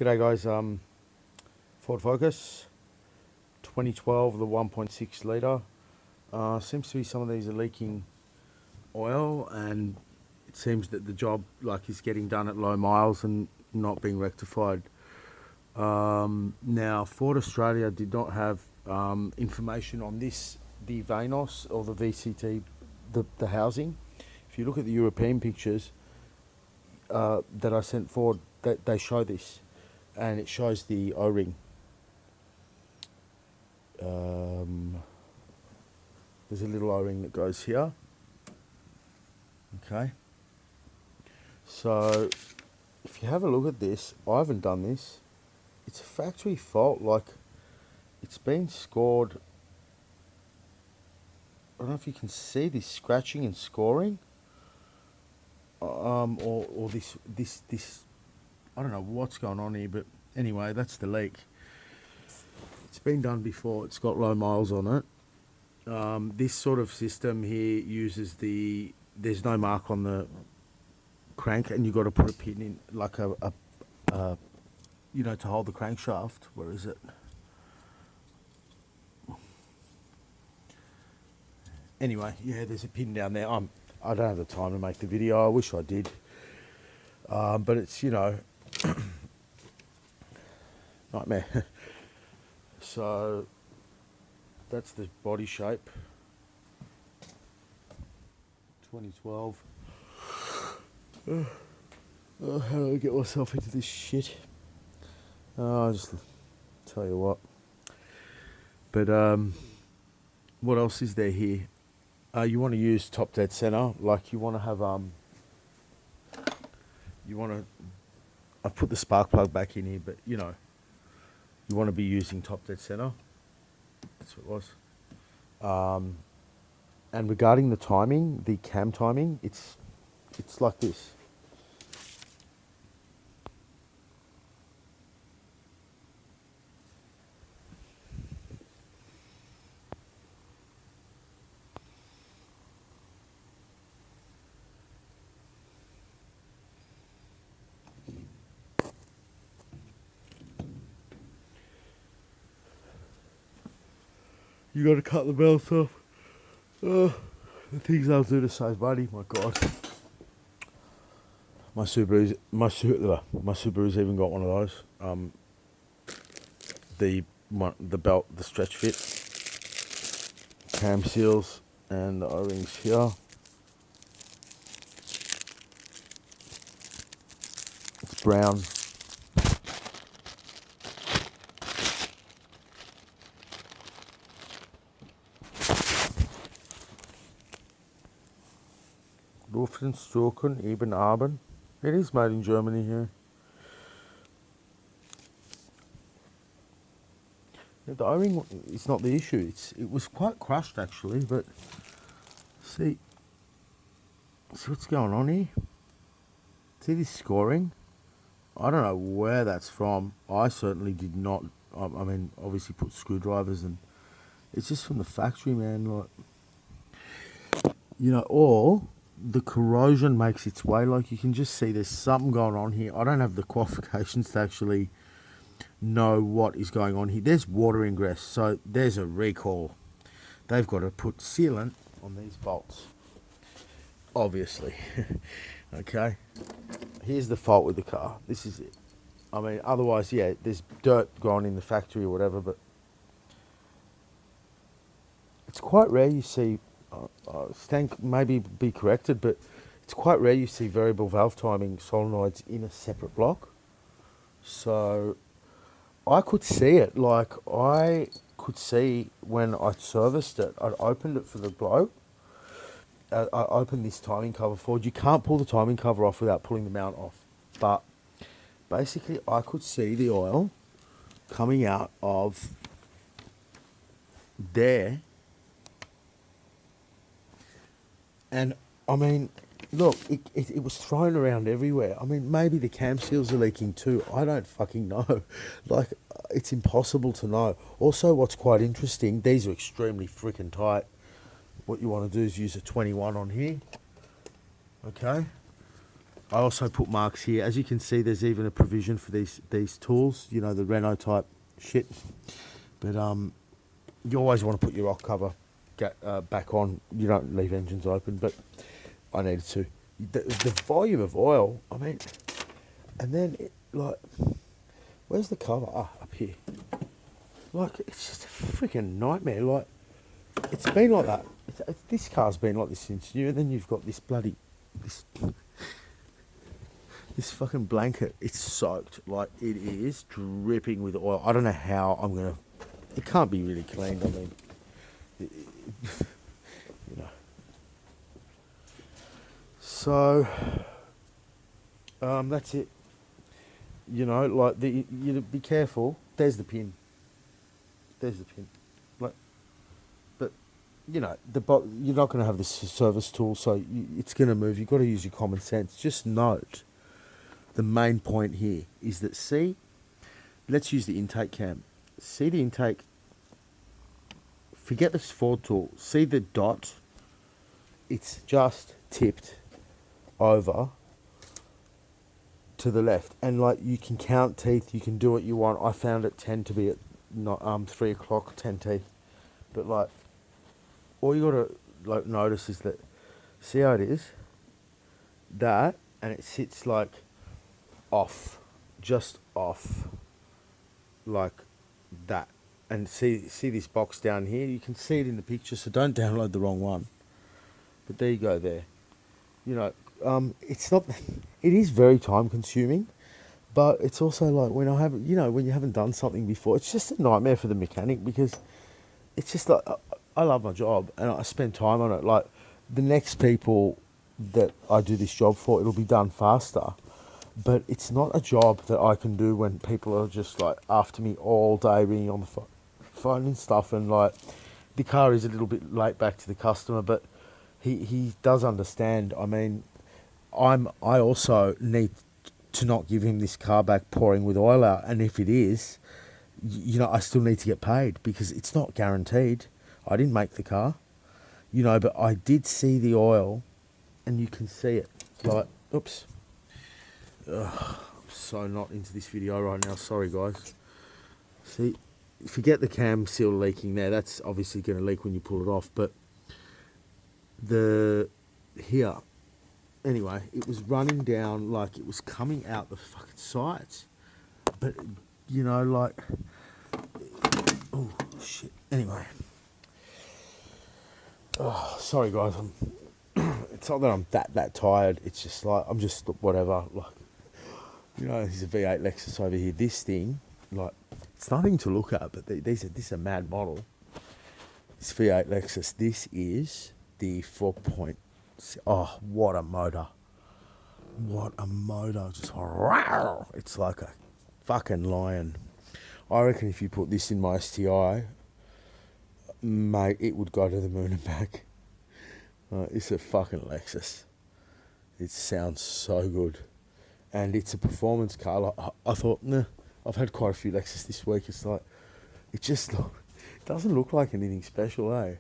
G'day guys, Ford Focus 2012, the 1.6 litre. Seems to be some of these are leaking oil, and it seems that the job is getting done at low miles and not being rectified. Now Ford Australia did not have information on this, the Vanos or the VCT, the housing. If you look at the European pictures that I sent Ford, that they show this, and it shows the O-ring. There's a little O-ring that goes here. Okay. So if you have a look at this, I haven't done this. It's a factory fault. It's been scored. I don't know if you can see this scratching and scoring. Or this. I don't know what's going on here, but anyway, that's the leak. It's been done before. It's got low miles on it. This sort of system here uses there's no mark on the crank, and you've got to put a pin in, like to hold the crankshaft. Where is it? Anyway, yeah, there's a pin down there. I don't have the time to make the video. I wish I did. But it's, nightmare. So that's the body shape. 2012. How do I get myself into this shit? I'll just tell you what. But what else is there here? You want to use top dead center. You want to have I put the spark plug back in here, but you want to be using top dead center. That's what it was. And regarding the timing, the cam timing, it's like this. You got to cut the belts off. The things I'll do to save money. My God, my Subaru's even got one of those. The belt, the stretch fit, cam seals, and the O-rings here. It's brown. Lufthansa Eben Abend. It is made in Germany here. The O-ring is not the issue. It was quite crushed actually, but see what's going on here. See this scoring? I don't know where that's from. I certainly did not. I mean, obviously put screwdrivers, and it's just from the factory, man. Or the corrosion makes its way. You can just see there's something going on here. I don't have the qualifications to actually know what is going on here. There's water ingress, so there's a recall. They've got to put sealant on these bolts, obviously. Okay, here's the fault with the car. This is it. I mean, otherwise, yeah, there's dirt gone in the factory or whatever, but it's quite rare you see. Stank maybe be corrected, but it's quite rare you see variable valve timing solenoids in a separate block. So I could see it. I could see when I serviced it. I opened it for the blow. I opened this timing cover Ford. You can't pull the timing cover off without pulling the mount off. But basically, I could see the oil coming out of there. And I mean, look, it was thrown around everywhere. I mean, maybe the cam seals are leaking too. I don't fucking know. It's impossible to know. Also, what's quite interesting, these are extremely freaking tight. What you want to do is use a 21 on here. Okay. I also put marks here. As you can see, there's even a provision for these tools, you know, the Renault type shit. But you always want to put your rock cover back on. You don't leave engines open, but I needed to. The volume of oil, I mean, and then like, where's the cover? Ah, up here. Like, it's just a freaking nightmare. Like, it's been like that. This car's been like this since new, and then you've got this bloody this fucking blanket. It's soaked. Like, it is dripping with oil. I don't know how I'm gonna. It can't be really cleaned. I mean, you know. So that's it. You know, like you be careful. There's the pin. There's the pin. Like, but you know, you're not going to have this service tool, so it's going to move. You've got to use your common sense. Just note, the main point here is that, see, let's use the intake cam. See the intake. Forget this Ford tool. See the dot. It's just tipped over to the left, and like, you can count teeth. You can do what you want. I found it tend to be at 3 o'clock, 10 teeth. But like, all you gotta like notice is that, see how it is? That, and it sits like off, just off, like that. And see this box down here? You can see it in the picture, so don't download the wrong one. But there you go there. You know, it's not, it is very time consuming, but it's also like, when when you haven't done something before, it's just a nightmare for the mechanic, because it's just like, I love my job and I spend time on it. Like, the next people that I do this job for, it'll be done faster, but it's not a job that I can do when people are just like after me all day, ringing on the phone and stuff. And like, the car is a little bit late back to the customer, but he does understand. I mean, I also need to not give him this car back pouring with oil out, and if it is, you know, I still need to get paid, because it's not guaranteed. I didn't make the car, you know, but I did see the oil, and you can see it. Like, oops. I'm so not into this video right now. Sorry, guys. See, forget the cam seal leaking there. That's obviously going to leak when you pull it off. But here, anyway, it was running down, like it was coming out the fucking sides. But, you know, like, oh shit. Anyway, oh, sorry guys. It's not that I'm that tired. It's just like, I'm just whatever. Like, you know, there's a V8 Lexus over here. This thing, like, it's nothing to look at, but this is a mad model. This V8 Lexus. This is the 4.0. Oh, what a motor! What a motor! Just wow! It's like a fucking lion. I reckon if you put this in my STI, mate, it would go to the moon and back. It's a fucking Lexus. It sounds so good. And it's a performance car. Like, I thought, nah, I've had quite a few Lexus this week. It's like, it doesn't look like anything special, eh?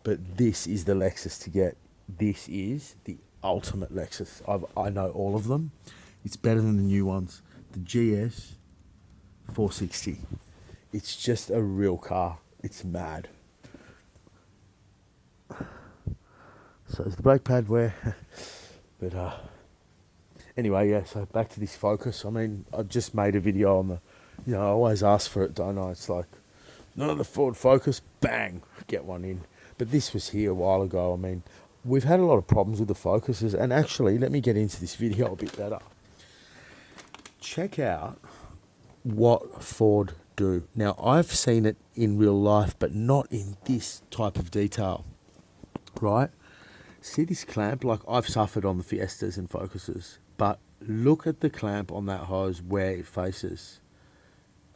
But this is the Lexus to get. This is the ultimate Lexus. I know all of them. It's better than the new ones. The GS 460. It's just a real car. It's mad. So is the brake pad where? But anyway, yeah. So back to this Focus. I mean, I just made a video on the. You know, I always ask for it, don't I? It's like, none of the Ford Focus, bang, get one in. But this was here a while ago. I mean, we've had a lot of problems with the Focuses, and actually, let me get into this video a bit better. Check out what Ford do. Now, I've seen it in real life, but not in this type of detail, right? See this clamp? Like, I've suffered on the Fiestas and Focuses, but look at the clamp on that hose where it faces.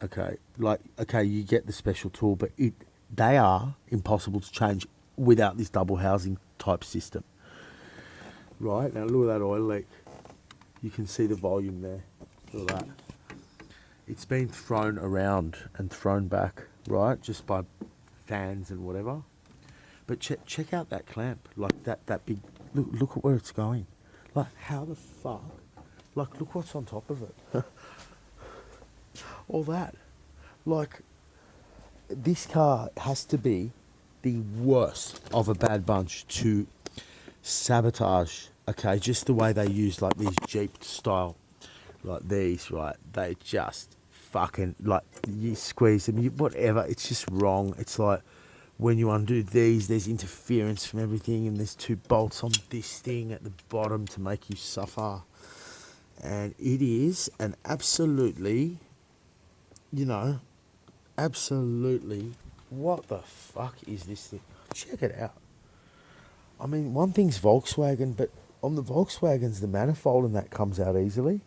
Okay, like, okay, you get the special tool, but they are impossible to change without this double housing type system. Right, now look at that oil leak. You can see the volume there. Look at that. It's been thrown around and thrown back, right, just by fans and whatever. But check out that clamp, like that big, look at where it's going. Like, how the fuck Like, look what's on top of it. All that. Like, this car has to be the worst of a bad bunch to sabotage. Okay, just the way they use like these Jeep style, like these, right? They just fucking like you squeeze them, whatever. It's just wrong. It's like when you undo these, there's interference from everything, and there's two bolts on this thing at the bottom to make you suffer. And it is an absolutely, you know, absolutely, what the fuck is this thing? Check it out. I mean, one thing's Volkswagen, but on the Volkswagens, the manifold and that comes out easily.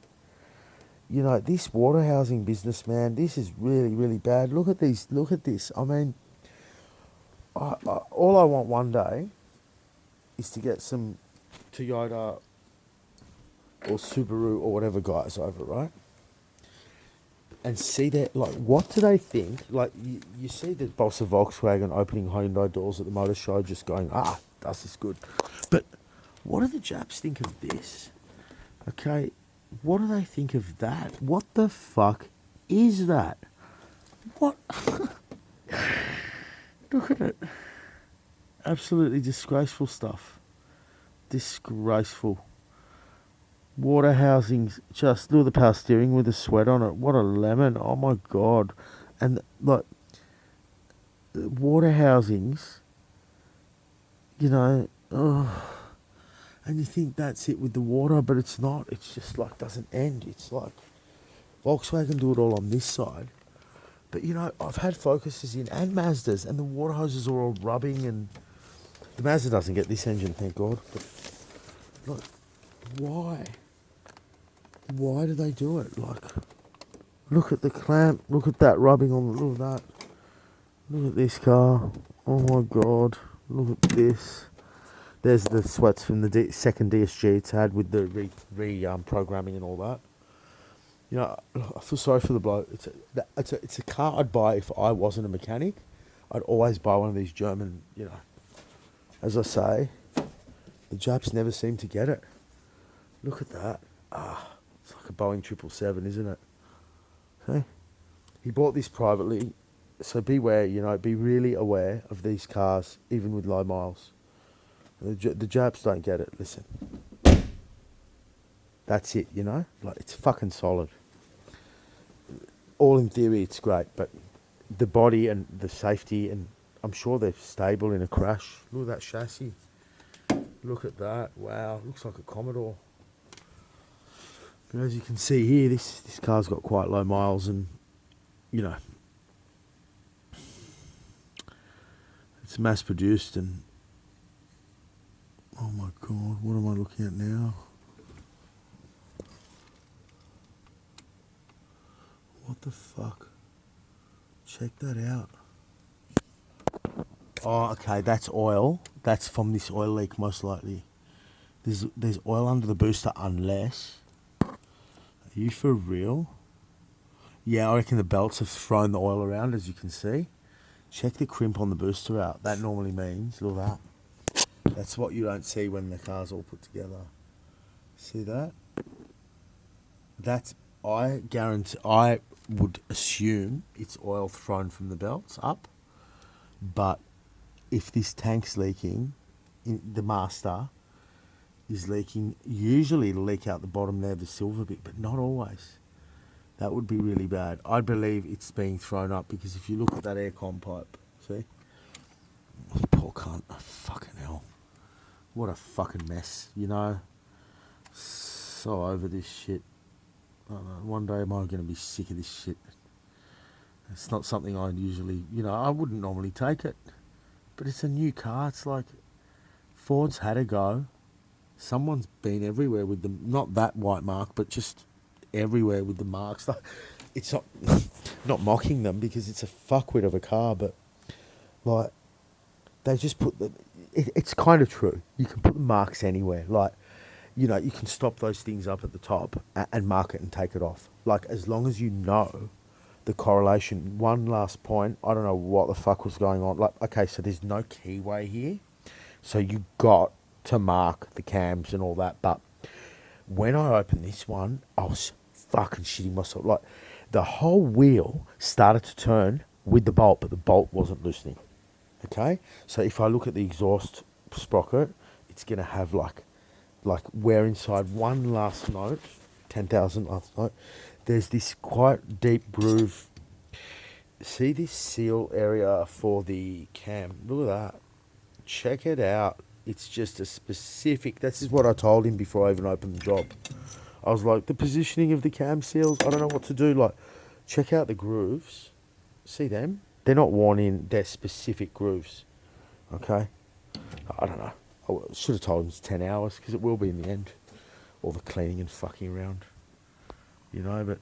You know, this water housing business, man, this is really, really bad. Look at these, look at this. I mean, all I want one day is to get some Toyota or Subaru or whatever guys over, right? And see that, like, what do they think? Like, you see the boss of Volkswagen opening Hyundai doors at the motor show just going, does this good. But what do the Japs think of this? Okay, what do they think of that? What the fuck is that? What? Look at it. Absolutely disgraceful stuff. Disgraceful. Water housings, just look at the power steering with the sweat on it. What a lemon. Oh my God. And like, water housings, you know, and you think that's it with the water, but it's not. It's just like doesn't end. It's like Volkswagen do it all on this side. But you know, I've had Focuses in and Mazdas, and the water hoses are all rubbing, and the Mazda doesn't get this engine, thank God. But like, why? Why do they do it? Like, look at the clamp. Look at that rubbing on the. Look at that. Look at this car. Oh my God. Look at this. There's the sweats from the second DSG it's had with the programming and all that. You know, I feel sorry for the bloke. It's a car I'd buy if I wasn't a mechanic. I'd always buy one of these German, you know. As I say, the Japs never seem to get it. Look at that. It's like a Boeing 777, isn't it? Okay. He bought this privately, so beware, you know, be really aware of these cars, even with low miles. The Japs don't get it, listen. That's it, you know? Like, it's fucking solid. All in theory, it's great, but the body and the safety, and I'm sure they're stable in a crash. Look at that chassis. Look at that. Wow, looks like a Commodore. But as you can see here, this car's got quite low miles, and, you know, it's mass produced, and oh my God, what am I looking at now? What the fuck? Check that out. Oh, okay, that's oil. That's from this oil leak, most likely. There's oil under the booster, unless... Are you for real? Yeah, I reckon the belts have thrown the oil around, as you can see. Check the crimp on the booster out. That normally means, look at that. That's what you don't see when the car's all put together. See that? That's, I guarantee, I would assume it's oil thrown from the belts up. But if this tank's leaking, the master is leaking, usually it'll leak out the bottom there, the silver bit, but not always. That would be really bad. I believe it's being thrown up, because if you look at that aircon pipe, see? Poor cunt. Oh, fucking hell. What a fucking mess, you know? So over this shit. I don't know, one day am I going to be sick of this shit. It's not something I usually, you know, I wouldn't normally take it. But it's a new car. It's like Ford's had a go. Someone's been everywhere with them. Not that white mark, but just everywhere with the marks. It's not mocking them, because it's a fuckwit of a car, but like they just put the. It's kind of true. You can put the marks anywhere. Like, you know, you can stop those things up at the top and mark it and take it off. Like, as long as you know the correlation. One last point. I don't know what the fuck was going on. Like, okay, so there's no keyway here, so you got to mark the cams and all that, but When I opened this one, I was fucking shitting myself. Like, the whole wheel started to turn with the bolt, but the bolt wasn't loosening. Okay? So if I look at the exhaust sprocket, it's going to have like where inside one last note, 10,000 last note, there's this quite deep groove. See this seal area for the cam? Look at that. Check it out. It's just a specific, this is what I told him before I even opened the job. I was like, the positioning of the cam seals, I don't know what to do. Like, check out the grooves. See them? They're not worn in, they're specific grooves. Okay? I don't know. I should have told him it's 10 hours, because it will be in the end. All the cleaning and fucking around. You know, but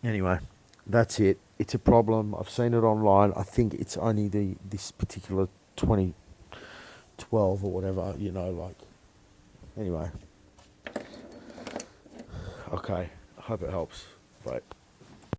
anyway, that's it. It's a problem. I've seen it online. I think it's only this particular 2012 or whatever, you know, like. Anyway. Okay. I hope it helps. Bye.